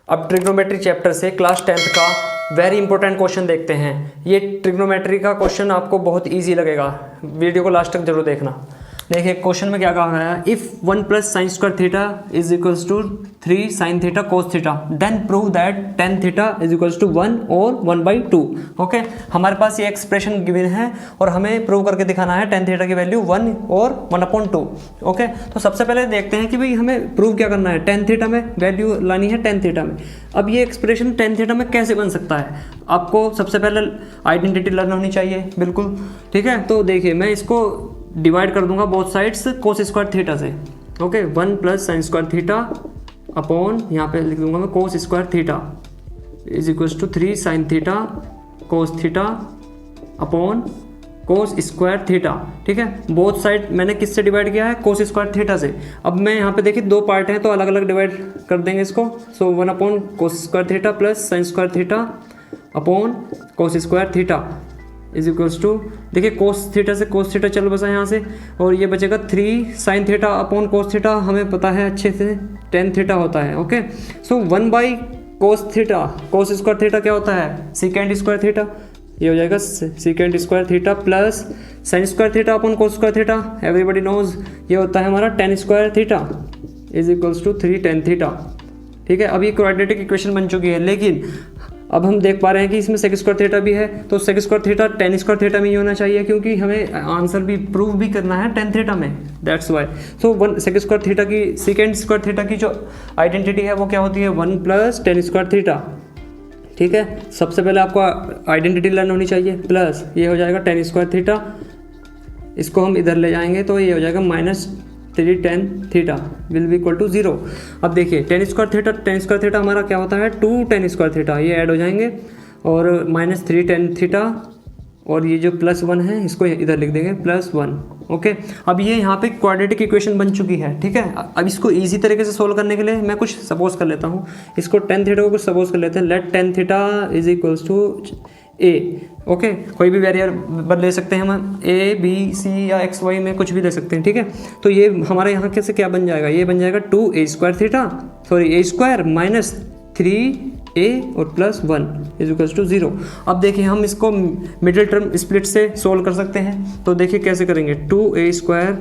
अब trigonometry chapter से class 10th का वेरी इंपॉर्टेंट क्वेश्चन देखते हैं। ये ट्रिग्नोमेट्री का क्वेश्चन आपको बहुत इजी लगेगा, वीडियो को लास्ट तक जरूर देखना। देखिए क्वेश्चन में क्या कहा गया है, if 1 plus sine square theta is equals to 3 sine theta cos theta then prove that tan theta is equals to 1 और 1/2। ओके, हमारे पास ये एक्सप्रेशन गिवन है और हमें प्रूव करके दिखाना है टेन थीटा की वैल्यू 1 और 1/2। ओके, तो सबसे पहले देखते हैं कि भाई हमें प्रूव क्या करना है, टेन थीटा में वैल्यू लानी है टेन थीटा में। अब ये एक्सप्रेशन टेन थीटा में कैसे बन सकता है, आपको सबसे पहले आइडेंटिटी लर्न होनी चाहिए, बिल्कुल ठीक है। तो देखिए मैं इसको डिवाइड कर दूंगा both sides cos square theta से। Okay, 1 plus sine square theta upon यहाँ पे लिख दूंगा मैं cos square theta is equals to 3 sine theta cos theta upon cos square theta. ठीक है, बोथ साइड मैंने किससे डिवाइड किया है, कोस स्क्वायर थीटा से। अब मैं यहाँ पे देखिए दो पार्ट हैं तो अलग अलग डिवाइड कर देंगे इसको। So 1 upon cos square theta plus sine square theta upon cos square theta is equals to, देखिए कोस थीटा से कोस थीटा चल बसा यहाँ से, और ये बचेगा 3 sine theta upon cos theta, हमें पता है अच्छे से टेन थीटा होता है। ओके, सो 1/कोस थीटा, कोस स्क्वायर थीटा क्या होता है, सीकेंड स्क्वायर थीटा, ये हो जाएगा second square theta plus sine square theta upon cos square theta, everybody knows ये होता है हमारा tan square theta is equals to 3 tan theta. ठीक है, अब ये क्वाड्रेटिक इक्वेशन बन चुकी है, लेकिन अब हम देख पा रहे हैं कि इसमें सेक स्क्वायर थीटा भी है, तो sec square theta tan square theta में ही होना चाहिए, क्योंकि हमें आंसर भी प्रूव भी करना है टेन थीटा में, that's why. So 1 sec square theta की सेकेंड स्क्वायर थीटा की जो आइडेंटिटी है वो क्या होती है, 1 प्लस टेन स्क्वायर थीटा। ठीक है, सबसे पहले आपको आइडेंटिटी लर्न होनी चाहिए, प्लस ये हो जाएगा टेन स्क्वायर थीटा, इसको हम इधर ले जाएंगे तो ये हो जाएगा -3 tan theta will be equal to 0। अब देखिए टेन स्क्वायर थीटा हमारा क्या होता है, 2 टेन स्क्वायर थीटा, ये ऐड हो जाएंगे और -3 टेन थीटा, और ये जो +1 है इसको इधर लिख देंगे +1। ओके, अब ये यहाँ पे क्वाड्रेटिक इक्वेशन बन चुकी है। ठीक है, अब इसको इजी तरीके से सोल्व करने के लिए मैं कुछ सपोज कर लेता हूँ, इसको टेन थीटा को कुछ सपोज कर लेते हैं, let tan theta is equals to a. Okay, कोई भी वेरिएबल ले सकते हैं हम, ए बी सी या एक्स वाई में कुछ भी ले सकते हैं। ठीक है, तो ये हमारे यहाँ कैसे क्या बन जाएगा, ये बन जाएगा 2a square theta, sorry a square minus 3a और +1 इज इक्वल्स टू 0। अब देखिए हम इसको मिडिल टर्म स्प्लिट से सोल्व कर सकते हैं, तो देखिए कैसे करेंगे, 2a स्क्वायर,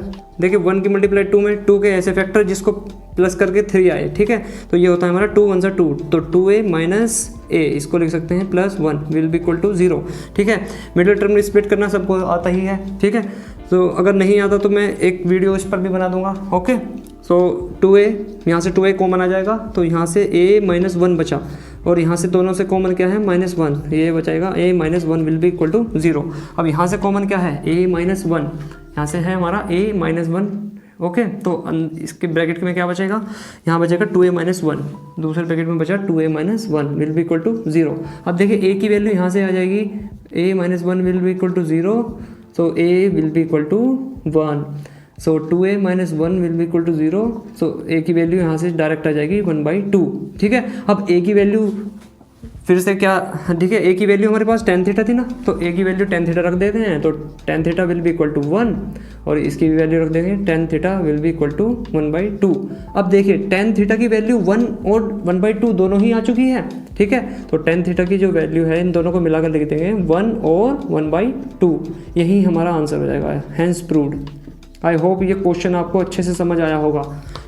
देखिए 1 की मल्टीप्लाई 2 में 2 के ऐसे फैक्टर जिसको प्लस करके 3 आए। ठीक है, तो ये होता है हमारा 2 1 2, तो 2a माइनस a इसको लिख सकते हैं +1 विल बी इक्वल टू 0। ठीक है, मिडिल टर्म स्प्लिट करना सबको आता ही है। ठीक है, तो अगर नहीं आता तो मैं एक वीडियो इस पर भी बना दूंगा। ओके, सो 2a, यहाँ से 2a कॉमन आ जाएगा, तो यहाँ से a -1 बचा, और यहाँ से दोनों से कॉमन क्या है, -1, ये बचाएगा a -1 will be equal to 0। अब यहाँ से कॉमन क्या है, a -1, यहाँ से है हमारा a -1। ओके, तो इसके ब्रैकेट में क्या बचेगा, यहाँ बचेगा 2a -1, दूसरे ब्रैकेट में बचा 2a -1 will be equal to 0। अब देखिए a की वैल्यू यहाँ से आ जाएगी, a -1 will be equal to 0, so a will be equal to 1, so 2a -1 will be equal to 0, so a की वैल्यू यहाँ से डायरेक्ट आ जाएगी 1/2। ठीक है, अब a की वैल्यू फिर से क्या, ठीक है, a की वैल्यू हमारे पास टेन थीटा थी ना, तो a की वैल्यू टेन थीटा रख देते हैं, तो tan theta will be equal to 1, और इसकी भी वैल्यू रख देंगे tan theta will be equal to 1/2। अब देखिए टेन थीटा की वैल्यू 1 और 1/2 दोनों ही आ चुकी है। ठीक है, तो टेन थीटा की जो वैल्यू है इन दोनों को मिलाकर लिख देंगे 1 और 1/2, यही हमारा आंसर हो जाएगा, हैंस प्रूव्ड। आई होप ये क्वेश्चन आपको अच्छे से समझ आया होगा।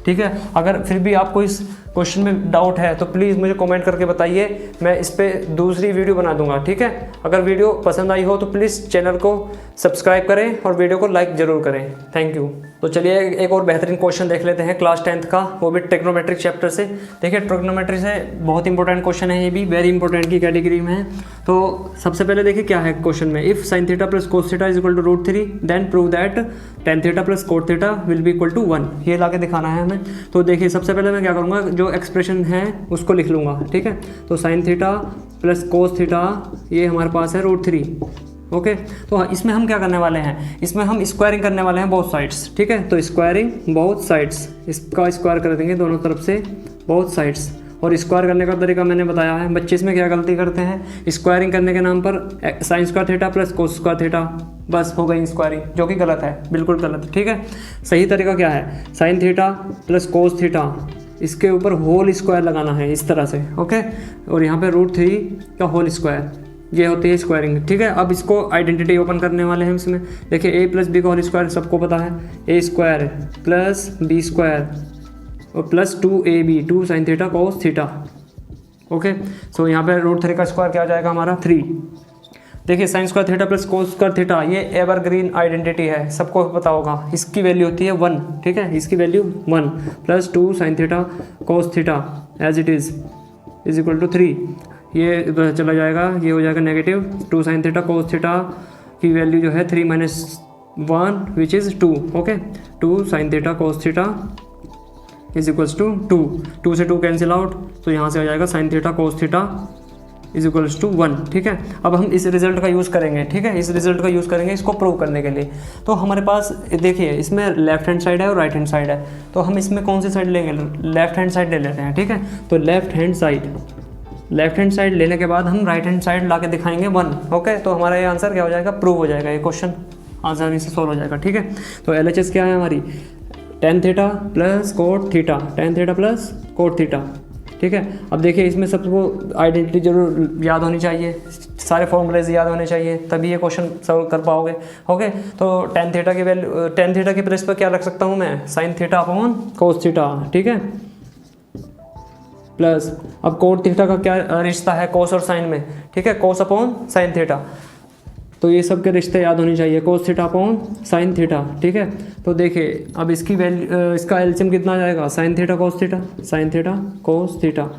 ठीक है, अगर फिर भी आपको इस क्वेश्चन में डाउट है तो प्लीज़ मुझे कमेंट करके बताइए, मैं इस पर दूसरी वीडियो बना दूंगा। ठीक है, अगर वीडियो पसंद आई हो तो प्लीज़ चैनल को सब्सक्राइब करें और वीडियो को लाइक ज़रूर करें। Thank you. तो चलिए एक और बेहतरीन क्वेश्चन देख लेते हैं क्लास 10th का, वो भी ट्रिग्नोमेट्रिक चैप्टर से। देखिए ट्रिग्नोमेट्री से बहुत इंपॉर्टेंट क्वेश्चन है, ये भी वेरी इंपॉर्टेंट की कैटेगरी में है। तो सबसे पहले देखिए क्या है क्वेश्चन में, if sine theta plus cos theta is equal to √3 then prove that tan theta plus cot theta will be equal to 1, ये ला के दिखाना है हमें। तो देखिए सबसे पहले मैं क्या करूँगा, जो एक्सप्रेशन है उसको लिख लूँगा। ठीक है, तो sine theta plus cos theta ये हमारे पास है √3। ओके, तो इसमें हम क्या करने वाले हैं, इसमें हम स्क्वायरिंग करने वाले हैं बोथ साइड्स। ठीक है, तो स्क्वायरिंग बोथ साइड्स, इसका स्क्वायर कर देंगे दोनों तरफ से बोथ साइड्स, और स्क्वायर करने का तरीका मैंने बताया है। बच्चे इसमें क्या गलती करते हैं, स्क्वायरिंग करने के नाम पर साइन स्क्वायर थीटा प्लस कोस स्क्वायर थीटा, बस हो गई स्क्वायरिंग, जो कि गलत है, बिल्कुल गलत। ठीक है, सही तरीका क्या है, sign theta plus cos theta इसके ऊपर होल स्क्वायर लगाना है इस तरह से, ओके। और यहाँ पे √3 का होल स्क्वायर, ये होती है स्क्वायरिंग, ठीक है। अब इसको आइडेंटिटी ओपन करने वाले हैं इसमें। देखिए a + b का होल स्क्वायर सबको पता है, a² + b² और प्लस 2ab 2 sin theta cos theta, okay. So यहाँ पे √3 का स्क्वायर क्या आ जाएगा हमारा 3। देखिए sin² theta plus cos² theta ये एवरग्रीन आइडेंटिटी है, सबको पता होगा। इसकी वैल्यू होती है 1, ठीक है, इसकी value 1 plus 2 sin theta cos theta as it is = 3। ये चला जाएगा, ये हो जाएगा -2 sin थीटा cos थीटा की वैल्यू जो है 3 - 1 which is 2, okay. 2 sin theta cos theta = 2, 2 से 2 कैंसिल आउट, तो यहाँ से आ जाएगा sin थीटा cos थीटा = 1, ठीक है। अब हम इस रिजल्ट का यूज़ करेंगे, ठीक है, इस रिजल्ट का यूज़ करेंगे इसको प्रूव करने के लिए। तो हमारे पास देखिए इसमें लेफ्ट हैंड साइड है और राइट हैंड साइड है, तो हम इसमें कौन सी साइड लेंगे, लेफ्ट हैंड साइड ले लेते हैं, ठीक है। तो लेफ्ट हैंड साइड लेने के बाद हम राइट हैंड साइड ला के दिखाएंगे 1, ओके। तो हमारा ये आंसर क्या हो जाएगा, प्रूव हो जाएगा, ये क्वेश्चन आसानी से सॉल्व हो जाएगा, ठीक है। तो LHS क्या है हमारी, tan theta plus cot theta, tan theta plus cot theta, ठीक है। अब देखिए इसमें सबको आइडेंटिटी जरूर याद होनी चाहिए, सारे फॉर्मूलेज याद होने चाहिए, तभी ये क्वेश्चन सॉल्व कर पाओगे, ओके। तो tan थीटा की वैल्यू, tan थीटा की प्लेस पर क्या रख सकता हूँ मैं, sin theta upon cos theta, ठीक है, प्लस अब कोट थीटा का क्या रिश्ता है cos और sin में, ठीक है, cos अपॉन sin थीटा। तो ये सब के रिश्ते याद होने चाहिए, cos theta upon sin theta, ठीक है। तो देखिए अब इसकी वैल्यू, इसका एलसीएम कितना आ जाएगा, sin थीटा cos थीटा,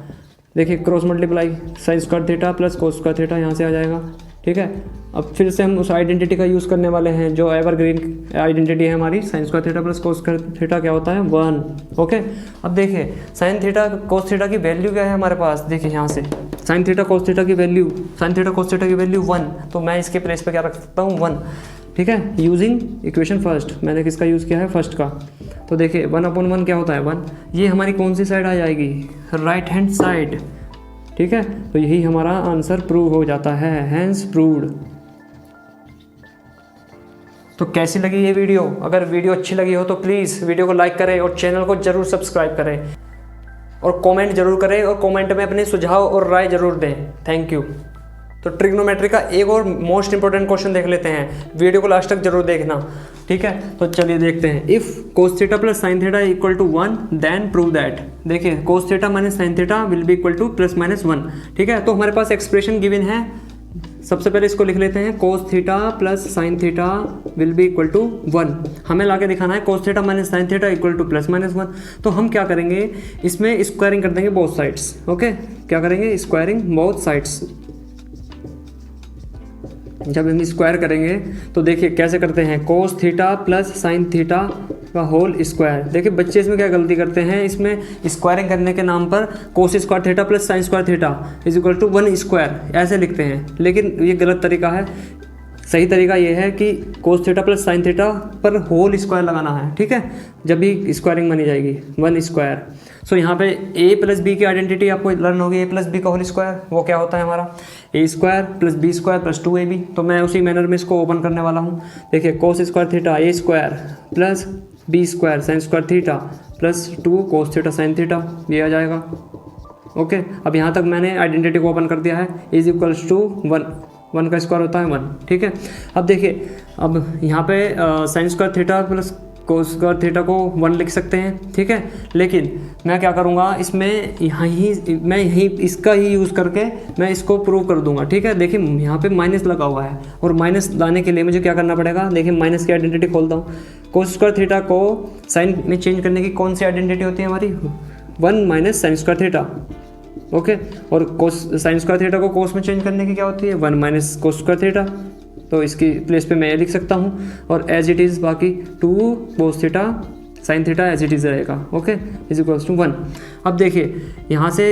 देखिए cross multiply sin² theta plus cos² theta यहाँ से आ जाएगा, ठीक है। अब फिर से हम उस आइडेंटिटी का यूज़ करने वाले हैं जो एवरग्रीन आइडेंटिटी है हमारी, sin² theta plus cos² theta क्या होता है 1, ओके। अब देखिए sin थीटा cos थीटा की वैल्यू क्या है हमारे पास, देखिए यहाँ से sin थीटा cos थीटा की value, sin theta cos theta की वैल्यू 1, तो मैं इसके प्लेस पे क्या रख सकता हूँ 1, ठीक है, यूजिंग इक्वेशन फर्स्ट। मैंने किसका यूज़ किया है, फर्स्ट का। तो देखिए 1/1 क्या होता है 1, ये हमारी कौन सी साइड आ जाएगी, राइट हैंड साइड, ठीक है। तो यही हमारा आंसर प्रूव हो जाता है, हैंस प्रूव्ड। तो कैसी लगी ये वीडियो, अगर वीडियो अच्छी लगी हो तो प्लीज़ वीडियो को लाइक करें और चैनल को ज़रूर सब्सक्राइब करें और कमेंट जरूर करें और कमेंट में अपने सुझाव और राय जरूर दें। Thank you. तो ट्रिग्नोमेट्री का एक और मोस्ट इंपॉर्टेंट क्वेश्चन देख लेते हैं, वीडियो को लास्ट तक जरूर देखना, ठीक है। तो चलिए देखते हैं, if cos theta plus sin theta = 1 then prove that. देखिए cos theta minus sin theta will be equal to +-1, ठीक है। तो हमारे पास एक्सप्रेशन गिवन है, सबसे पहले इसको लिख लेते हैं, cos theta plus sin theta will be equal to 1। हमें लाके दिखाना है cos theta minus sin theta = +-1। तो हम क्या करेंगे, इसमें स्क्वायरिंग कर देंगे बोथ साइड्स, ओके। क्या करेंगे, स्क्वायरिंग बोथ साइड्स। जब हम स्क्वायर करेंगे तो देखिए कैसे करते हैं, cos theta plus sin theta का होल स्क्वायर। देखिए बच्चे इसमें क्या गलती करते हैं, इसमें स्क्वायरिंग करने के नाम पर cos² theta plus sin² theta = 1 square ऐसे लिखते हैं, लेकिन ये गलत तरीका है। सही तरीका ये है कि cos theta plus sin theta पर होल स्क्वायर लगाना है, ठीक है, जब भी स्क्वायरिंग बनी जाएगी 1 स्क्वायर। सो यहाँ पे a प्लस बी की आइडेंटिटी आपको लर्न होगी, a प्लस बी का होल स्क्वायर, वो क्या होता है हमारा a² plus b² plus 2ab। तो मैं उसी मैनर में इसको ओपन करने वाला हूँ। देखिए cos² theta a² plus b² sin² theta plus 2 cos theta sin theta, ये आ जाएगा, ओके। अब यहाँ तक मैंने आइडेंटिटी को ओपन कर दिया है, = 1 का स्क्वायर होता है 1, ठीक है। अब देखिए, अब यहाँ पे sin² theta plus cos² theta को 1 लिख सकते हैं, ठीक है। लेकिन मैं क्या करूँगा, इसमें मैं यहीं इसका ही यूज़ करके मैं इसको प्रूव कर दूंगा, ठीक है। देखिए यहाँ पे माइनस लगा हुआ है और माइनस लाने के लिए मुझे क्या करना पड़ेगा, देखिए माइनस की आइडेंटिटी खोलता हूँ। cos² थीटा को साइन में चेंज करने की कौन सी आइडेंटिटी होती है हमारी, 1 - sin² थीटा, ओके। और sin² थीटा को cos में चेंज करने की क्या होती है, 1 - cos² थीटा। तो इसकी प्लेस पे मैं ये लिख सकता हूँ और एज इट इज़ बाकी 2 cos theta sin theta as it is रहेगा, ओके, = 1। अब देखिए यहाँ से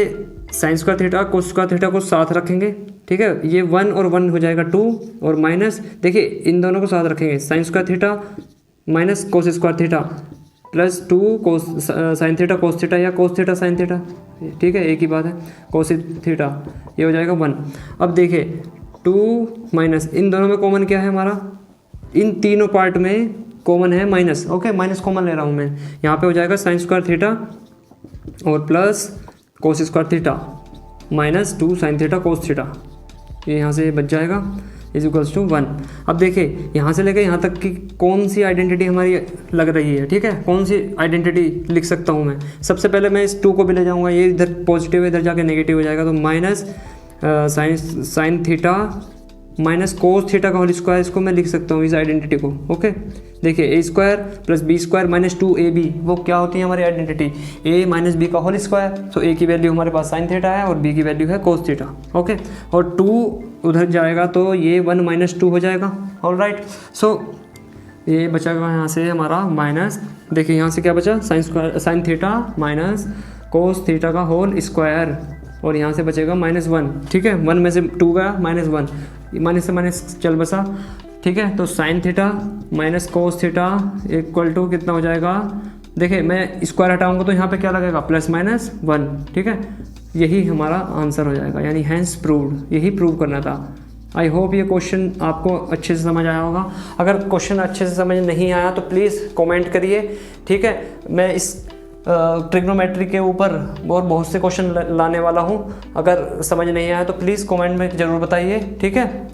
sin² थीटा cos² थीटा को साथ रखेंगे, ठीक है, ये 1 और 1 हो जाएगा 2 और माइनस, देखिए इन दोनों को साथ रखेंगे, sin² theta minus cos² theta plus 2 sin theta cos theta या cos थीटा sin थीटा, ठीक है, एक ही बात है, cos थीटा, ये हो जाएगा 1। अब देखिए 2 माइनस, इन दोनों में कॉमन क्या है हमारा, इन तीनों पार्ट में कॉमन है माइनस, ओके, माइनस कॉमन ले रहा हूँ मैं। यहाँ पे हो जाएगा sin² थीटा और plus cos square theta minus 2 sign theta cos theta, ये यहाँ से बच जाएगा इज इक्वल्स टू 1। अब देखिए यहाँ से लेकर यहाँ तक की कौन सी आइडेंटिटी हमारी लग रही है, ठीक है, कौन सी आइडेंटिटी लिख सकता हूँ मैं। सबसे पहले मैं इस 2 को भी ले जाऊँगा, ये इधर पॉजिटिव है, इधर जाके नेगेटिव हो जाएगा, तो minus sign theta minus cos theta का होल स्क्वायर, इसको मैं लिख सकता हूँ इस आइडेंटिटी को। ओके, देखिए A square plus B square minus 2ab, वो क्या होती है हमारी आइडेंटिटी, ए माइनस बी का होल स्क्वायर। तो ए की वैल्यू हमारे पास साइन थीटा है और बी की वैल्यू है कोस थीटा। ओके, और 2 उधर जाएगा तो ये 1 माइनस 2 हो जाएगा। ऑल राइट, सो ये बचाएगा यहाँ से हमारा माइनस, देखिए यहाँ से क्या बचा, sign theta minus cos theta का होल स्क्वायर, और यहाँ से बचेगा -1, ठीक है, 1 में से 2 गया -1, माइनस से माइनस चल बसा, ठीक है। तो sine theta minus cos theta equal to कितना हो जाएगा, देखिए मैं स्क्वायर हटाऊंगा तो यहाँ पे क्या लगेगा, +-1, ठीक है। यही हमारा आंसर हो जाएगा, यानी हैंस प्रूव्ड, यही प्रूव करना था। आई होप ये क्वेश्चन आपको अच्छे से समझ आया होगा। अगर क्वेश्चन अच्छे से समझ नहीं आया तो प्लीज़ कमेंट करिए, ठीक है। मैं इस ट्रिग्नोमेट्री के ऊपर और बहुत से क्वेश्चन लाने वाला हूँ। अगर समझ नहीं आया तो प्लीज़ कमेंट में ज़रूर बताइए, ठीक है।